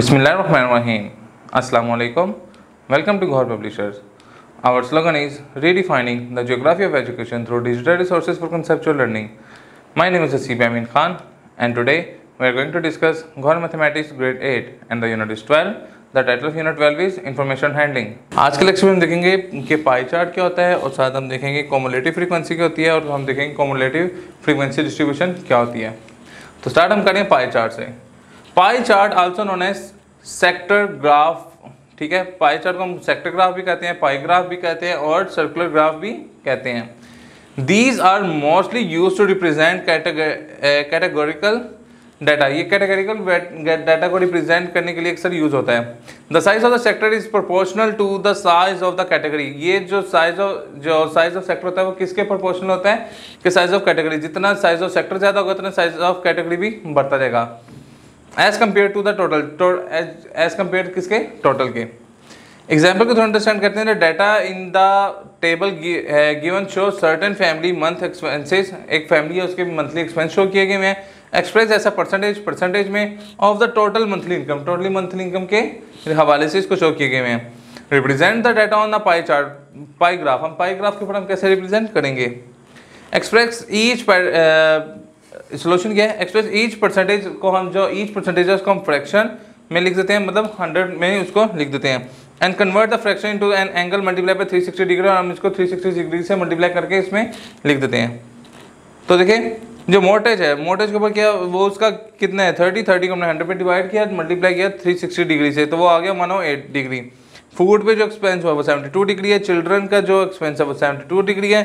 Bismillahirrahmanirrahim. Assalamu alaikum. Welcome to Ghor Publishers. Our slogan is redefining the geography of education through digital resources for conceptual learning. My name is Asib Amin Khan and today we are going to discuss Ghor Mathematics Grade 8 and the Unit is 12. The title of Unit 12 is Information Handling. आज के lecture में हम देखेंगे कि pie chart क्या होता है और साथ हम देखेंगे कॉमुलेटिव फ्रीक्वेंसी क्या होती है और हम देखेंगे कॉमुलेटिव फ्रीक्वेंसी डिस्ट्रीब्यूशन क्या होती है। तो स्टार्ट हम करें पाई चार्ट से। Pie chart also known as sector graph, ठीक है। पाई चार्ट को हम सेक्टर ग्राफ भी कहते हैं, पाई ग्राफ भी कहते हैं और सर्कुलर ग्राफ भी कहते हैं। These are mostly use to represent categorical data. ये कैटेगोरिकल डाटा को रिप्रेजेंट करने के लिए अक्सर यूज होता है। The size of the sector is proportional to the size of the category. ये जो साइज ऑफ सेक्टर होता है वो किसके प्रोपोर्शनल होता है कि साइज ऑफ कैटेगरी। जितना साइज ऑफ सेक्टर ज्यादा होगा उतना साइज ऑफ कैटेगरी भी बढ़ता जाएगा as compare to the total, as compare किसके, टोटल के। एग्जाम्पल को थोड़ा अंडरस्टैंड करते हैं। Data in the table given show certain family month expenses. एक फैमिली है उसके मंथली एक्सपेंस शो किए गए हैं एक्सप्रेस ऐसा परसेंटेज में of the total monthly income, totally monthly income के हवाले से इसको शो किए गए हैं। Represent the data on the pie chart, pi graph. हम पाई ग्राफ के ऊपर हम कैसे रिप्रेजेंट करेंगे। एक्सप्रेस ईच सोल्यूशन क्या है। एक्सप्रेस ईच परसेंटेज को हम जो ईच परसेंटेज है उसको हम फ्रैक्शन में लिख देते हैं, मतलब 100 में उसको लिख देते हैं। And convert the fraction into an angle multiply by 360 degree और हम इसको 360 डिग्री से मल्टीप्लाई करके इसमें लिख देते हैं। तो देखिए जो मोटेज है, मोटेज के ऊपर क्या वो उसका कितना है 30 को हमने 100 पे डिवाइड किया, मल्टीप्लाई किया 360 डिग्री से, तो वो आ गया 108 डिग्री। फूड पे जो एक्सपेंस हुआ वो 72 डिग्री है, चिल्ड्रन का जो एक्सपेंस है वो 72 डिग्री है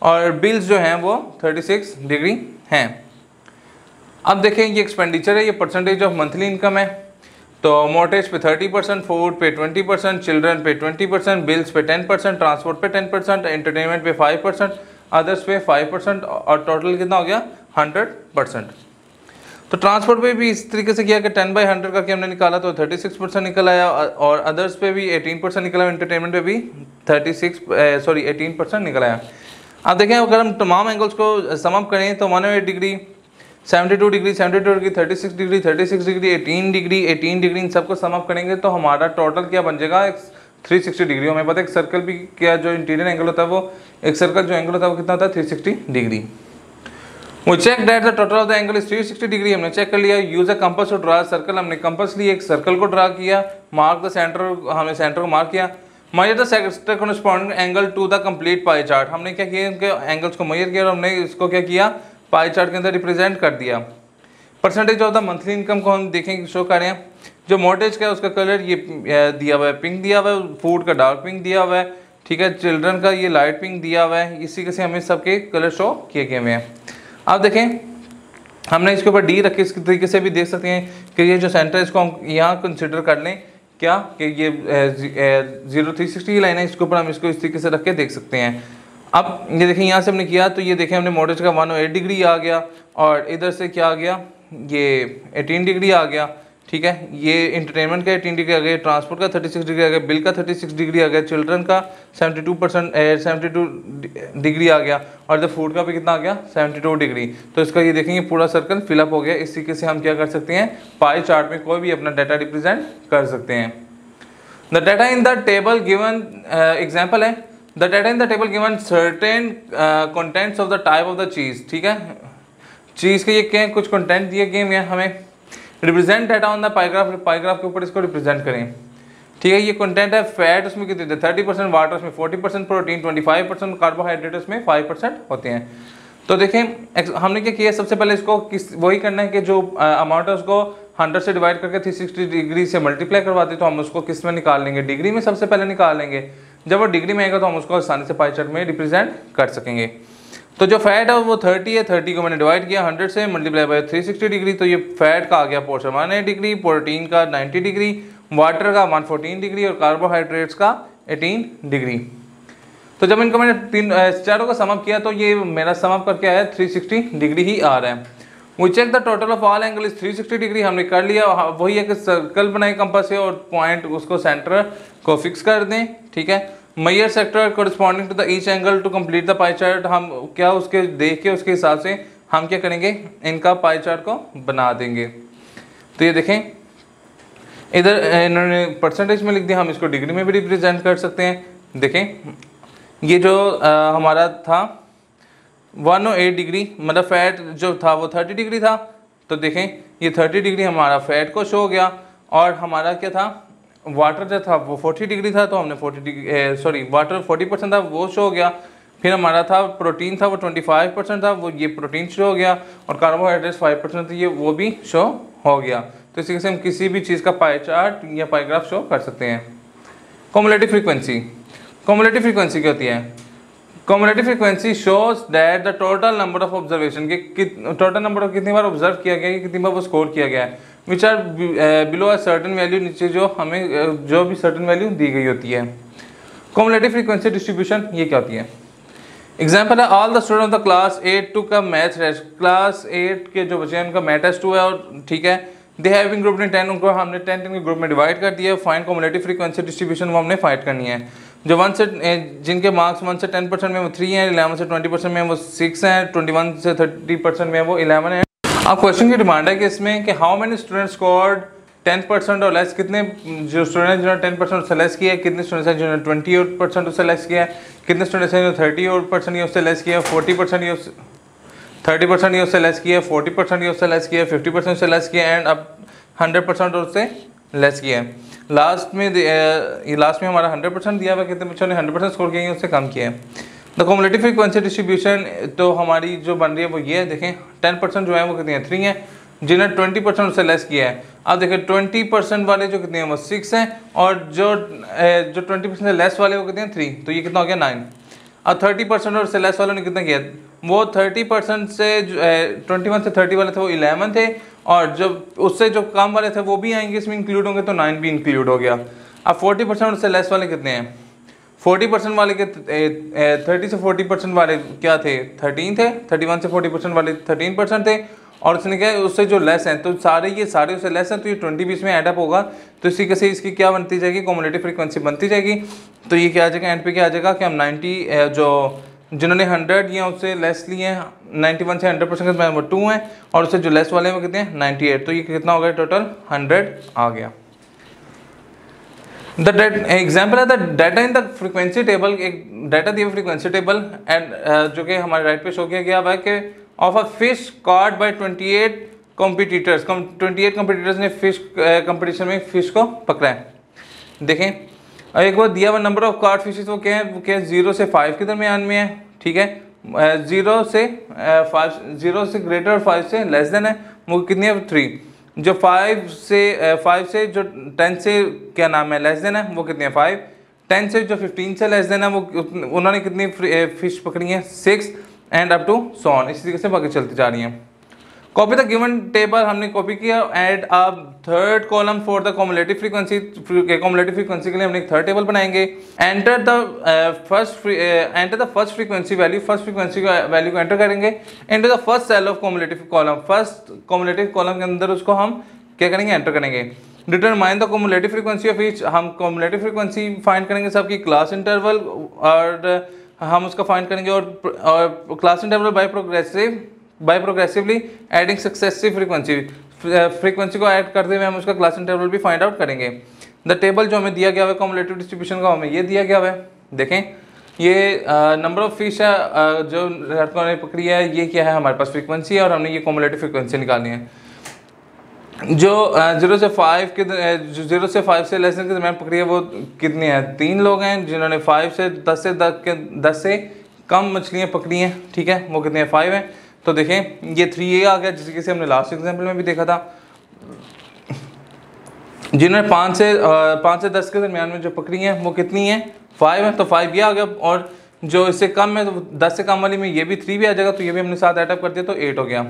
और बिल्स जो हैं वो 36 डिग्री हैं। अब देखें ये एक्सपेंडिचर है, ये परसेंटेज ऑफ मंथली इनकम है। तो मोटेज पे 30%, फूड पे 20%, चिल्ड्रन पे 20%, बिल्स पे 10%, ट्रांसपोर्ट पे 10%, एंटरटेनमेंट पे 5%, अदर्स पे 5% और टोटल कितना हो गया 100%। तो ट्रांसपोर्ट पे भी इस तरीके से किया कि 10/100 करके हमने निकाला तो 36% निकल आया और अदर्स पे भी 18% निकला, एंटरटेनमेंट पे भी 18% निकल आया। अब देखें अगर हम तमाम एंगल्स को सम अप करें तो 108 degree, 72 degree, 72 degree, 36 degree, 36 degree, 18 degree, 18 degree, इन सबको सम अप करेंगे तो हमारा टोटल क्या बन जाएगा 360 डिग्री। हमें पता है एक सर्कल भी क्या जो इंटीरियर एंगल होता है वो एक सर्कल जो एंगल होता है वो कितना होता है 360 डिग्री। वो check that the total of the angle is 360 degree. हमने चेक कर लिया। Use a compass to draw circle. हमने कंपास लिए एक सर्कल को ड्रा किया। मार्क द सेंटर, हमने सेंटर को मार्क किया। Measure the sector corresponding angle to the complete pie chart. हमने क्या किया इनके एंगल्स को मेजर किया और हमने इसको क्या किया पाई चार्ट के अंदर रिप्रेजेंट कर दिया। Percentage of the monthly income को हम देखेंगे शो कर रहे हैं। जो मोटेज का उसका कलर ये दिया हुआ है, पिंक दिया हुआ है, फूड का डार्क पिंक दिया हुआ है, ठीक है, चिल्ड्रन का ये लाइट पिंक दिया हुआ है। इसी से हमें सबके कलर शो किए गए हैं। अब देखें हमने इसके ऊपर डी रखे, इस तरीके से भी देख सकते हैं कि ये जो सेंटर है इसको हम यहाँ कंसिडर कर लें क्या कि ये 0-360 की लाइन है, इसके ऊपर हम इसको इस तरीके से रख के देख सकते हैं। अब ये देखें यहाँ से हमने किया तो ये देखें हमने मोटेज का 108 डिग्री आ गया और इधर से क्या आ गया ये 18 डिग्री आ गया, ठीक है। ये एंटरटेनमेंट का 18 डिग्री आ गया, ट्रांसपोर्ट का 36 डिग्री आ गया, बिल का 36 डिग्री आ गया, चिल्ड्रन का 72 डिग्री आ गया और द फूड का भी कितना आ गया 72 डिग्री। तो इसका ये देखेंगे पूरा सर्कल फिलअप हो गया। इस तरीके से हम क्या कर सकते हैं पाई चार्ट में कोई भी अपना डाटा रिप्रेजेंट कर सकते हैं। The data in the table given example है the data in the table given certain contents of the type of the चीज, ठीक है। चीज़ के ये क्या कुछ कंटेंट दिए गए हैं हमें। रिप्रेजेंट डाटा ऑन द पाईग्राफ, पाईग्राफ के ऊपर इसको रिप्रेजेंट करें, ठीक है। ये कंटेंट है फैट उसमें कितने थे 30%, वाटर उसमें 40%, प्रोटीन 25%, कार्बोहाइड्रेट उसमें 5% होते हैं। तो देखें हमने क्या किया सबसे पहले इसको वही करना है कि जो अमाउंट है उसको 100 से डिवाइड करके 360 डिग्री से मल्टीप्लाई करवाते तो हम उसको किस में निकाल लेंगे डिग्री में सबसे पहले निकाल लेंगे। जब वो डिग्री में आएगा तो हम उसको आसानी से पाई चार्ट में रिप्रेजेंट कर सकेंगे। तो जो फैट है वो 30 है, 30 को मैंने डिवाइड किया 100 से मल्टीप्लाई बाय 360 डिग्री, तो ये फैट का आ गया पोर्शन 108 डिग्री, प्रोटीन का 90 डिग्री, वाटर का 114 डिग्री और कार्बोहाइड्रेट्स का 18 डिग्री। तो जब इनको मैंने चारों का समअप किया तो ये मेरा समअप करके आया 360 डिग्री ही आ रहा है। वो check the total of all angle is 360 degree. हमने कर लिया। वही है कि सर्कल बनाए कंपास से और पॉइंट उसको सेंटर को फिक्स कर दें, ठीक है। Measure sector corresponding to the each angle to complete the pie chart. हम क्या उसके देख के उसके हिसाब से हम क्या करेंगे इनका पाई चार्ट को बना देंगे। तो ये देखें इधर इन्होंने परसेंटेज में लिख दिया, हम इसको डिग्री में भी रिप्रेजेंट कर सकते हैं। देखें ये जो हमारा था 108 डिग्री, मतलब फैट जो था वो 30 डिग्री था, तो देखें ये 30 डिग्री हमारा फैट को शो हो गया, और हमारा क्या था वाटर जो था वो 40 डिग्री था, तो हमने 40 डिग्री वाटर 40% था वो शो हो गया। फिर हमारा था प्रोटीन था वो 25% था, वो ये प्रोटीन शो हो गया, और कार्बोहाइड्रेट 5% थी, ये वो भी शो हो गया। तो इसी से हम किसी भी चीज़ का पाई चार्ट या पाई ग्राफ शो कर सकते हैं। कम्युलेटिव फ्रीक्वेंसी, कम्युलेटिव फ्रीक्वेंसी क्या होती है? Cumulative frequency shows that the total number of observation के टोटल नंबर ऑफ कितनी बार ऑब्जर्व किया गया है, कितनी बार वो स्कोर किया गया है, which are below a certain value, नीचे जो हमें जो भी सर्टेन वैल्यू दी गई होती है। कम्युलेटिव फ्रीक्वेंसी डिस्ट्रीब्यूशन ये क्या होती है? एग्जाम्पल है all the student of the class 8 two का मैथ टेस्ट, क्लास 8 के जो बच्चे हैं उनका मैथ टेस्ट हुआ है, और ठीक है they have been grouped in 10, उनको हमने 10 के ग्रुप में डिवाइड कर दिया। फाइंड कम्युलेटिव फ्रीक्वेंसी डिस्ट्रीब्यूशन वो हमने फाइंड करनी है। जो 1 से जिनके मार्क्स 1 से 10% में वो 3 हैं, 11 से 20% में वो 6 हैं, 21 से 30% में वो 11 है। अब क्वेश्चन की डिमांड है कि इसमें कि हाउ मेनी स्टूडेंट स्कोर्ड 10% और लेस, कितने जो स्टूडेंट जिन्होंने 10% उससे लेस किया है, कितने स्टूडेंट्स हैं जिन्होंने 20% उससे लेस किया है, कितने स्टूडेंट्स हैं जिन्होंने 30% या उससे लेस किया है, 40% या 30% या उससे लेस किया है, 40% या उससे लेस किया है, 50% से लेस किया है, एंड अब 100% और उससे लेस किया है। लास्ट में हमारा 100% दिया हुआ, कितने बच्चों ने 100% स्कोर किया है, उससे कम किया है। द कम्युलेटिव फ्रीक्वेंसी डिस्ट्रीब्यूशन तो हमारी जो बन रही है वो ये है, देखें 10% जो है वो कितनी है 3 है, जिन्हें 20% उससे लेस किया है। अब देखें 20% वाले जो कितने हैं वो 6 हैं, और जो 20% से लेस वाले वो कितने हैं 3, तो ये कितना हो गया 9। अब 30% और उससे लेस वालों ने कितना किया, वो 30% से 21 से 30 वाले थे वो 11 थे, और जब उससे जो कम वाले थे वो भी आएंगे इसमें इंक्लूड होंगे, तो 9 भी इंक्लूड हो गया। अब 40% उससे लेस वाले कितने हैं, 40% वाले के 30 से 40% वाले क्या थे 13 थे, 31 से 40% वाले 13% थे, और उसने क्या उससे जो लेस हैं तो सारे उससे लेस हैं, तो ये 20 भी इसमें एडअप होगा, तो इसी के से इसकी क्या बनती जाएगी कम्युलेटिव फ्रीक्वेंसी बनती जाएगी। तो ये क्या आ जाएगा एंड पे क्या आ जाएगा कि हम 90 जो जिन्होंने 100 या उससे लेस लिए हैं 91 से 100% के वो 2 हैं, और उससे जो लेस वाले हैं वो कितने हैं 98, तो ये कितना हो गया टोटल 100 आ गया। द एग्जाम्पल है the data in the frequency table, एक डाटा दिया फ्रीक्वेंसी टेबल एंड जो कि हमारे राइट पे शो किया गया है कि of a fish caught by 28 competitors, 28 competitors ने फिश कंपटीशन में फिश को पकड़ा है। देखें एक बार दिया हुआ नंबर ऑफ कॉट फिशेस वो क्या है, वो क्या 0 से 5 के दरमियान में है, ठीक है 0 से 5, 0 से ग्रेटर और 5 से लेस देन है, वो कितनी है 3, जो 5 से जो 10 से क्या नाम है लेस देन है वो कितनी है 5, 10 से जो 15 से लेस देन है वो उन्होंने कितनी फिश पकड़ी है 6, and up to so on, इसी तरीके से बाकी चलती जा रही हैं। कॉपी द गिवन टेबल हमने कॉपी किया, add a third column for the cumulative frequency, cumulative frequency के लिए हमने एक थर्ड टेबल बनाएंगे। Enter the first frequency value, first frequency value को एंटर करेंगे into the first cell of cumulative column, first cumulative column के अंदर उसको हम क्या करेंगे एंटर करेंगे। Determine the cumulative frequency of each, हम कम्युलेटिव फ्रीक्वेंसी फाइंड करेंगे सबकी क्लास इंटरवल, और हम उसका फाइंड करेंगे और class interval by progressively adding successive frequency को ऐड करते हुए हम उसका क्लास इंटरवल भी फाइंड आउट करेंगे। द टेबल जो हमें दिया गया है कम्युलेटिव डिस्ट्रीब्यूशन का हमें ये दिया गया है, देखें ये नंबर ऑफ फिश है जो लड़कों ने पकड़ी है, ये क्या है हमारे पास फ्रीक्वेंसी है, और हमने ये कम्युलेटिव फ्रीक्वेंसी निकालनी है। जो 0 से 5 से लेस के दरमियान पकड़ी है वो कितनी है 3 लोग हैं, जिन्होंने 5 से 10 से कम मछलियाँ पकड़ी हैं, ठीक है वो कितने हैं 5 हैं। तो देखें ये 3A आ गया, जिसके से हमने लास्ट एग्जाम्पल में भी देखा था। जिन्होंने 5 से 10 के दरमियान में जो पकड़ी हैं वो कितनी है 5 है, तो 5 ये आ गया, और जो इससे कम है तो 10 से कम वाली में ये भी 3 भी आ जाएगा, तो ये भी हमने साथ एडअप कर दिया तो 8 हो गया।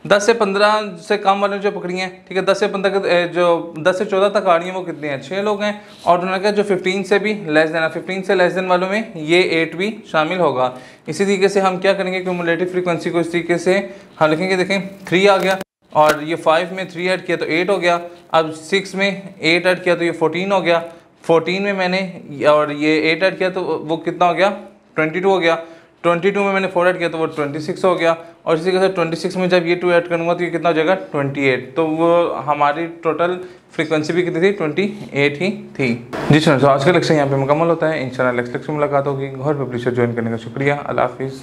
10 से 15 से कम वाले जो पकड़ी हैं, ठीक है 10 से 15 के जो 10 से 14 तक आ रही हैं वो कितने हैं 6 लोग हैं, और उन्होंने कहा जो 15 से भी लेस देन, 15 से लेस देन वालों में ये 8 भी शामिल होगा। इसी तरीके से हम क्या करेंगे क्यूमुलेटिव फ्रीक्वेंसी को इस तरीके से हम लिखेंगे, देखें 3 आ गया, और ये 5 में 3 ऐड किया तो 8 हो गया, अब 6 में 8 ऐड किया तो ये 14 हो गया, 14 में मैंने और ये 8 ऐड किया तो वो कितना हो गया 22 हो गया, 22 में मैंने 4 ऐड किया तो वो 26 हो गया, और इसी के साथ 26 में जब ये 2 ऐड करूँगा तो ये कितना हो जाएगा 28। तो वो हमारी टोटल फ्रीक्वेंसी भी कितनी थी 28 ही थी। जी सर, तो आज का लेक्चर यहाँ पे मुकम्मल होता है। इंशाल्लाह नेक्स्ट लेक्चर में मुलाकात होगी। गौहर पब्लिशर ज्वाइन करने का शुक्रिया। अल्लाह हाफिज़।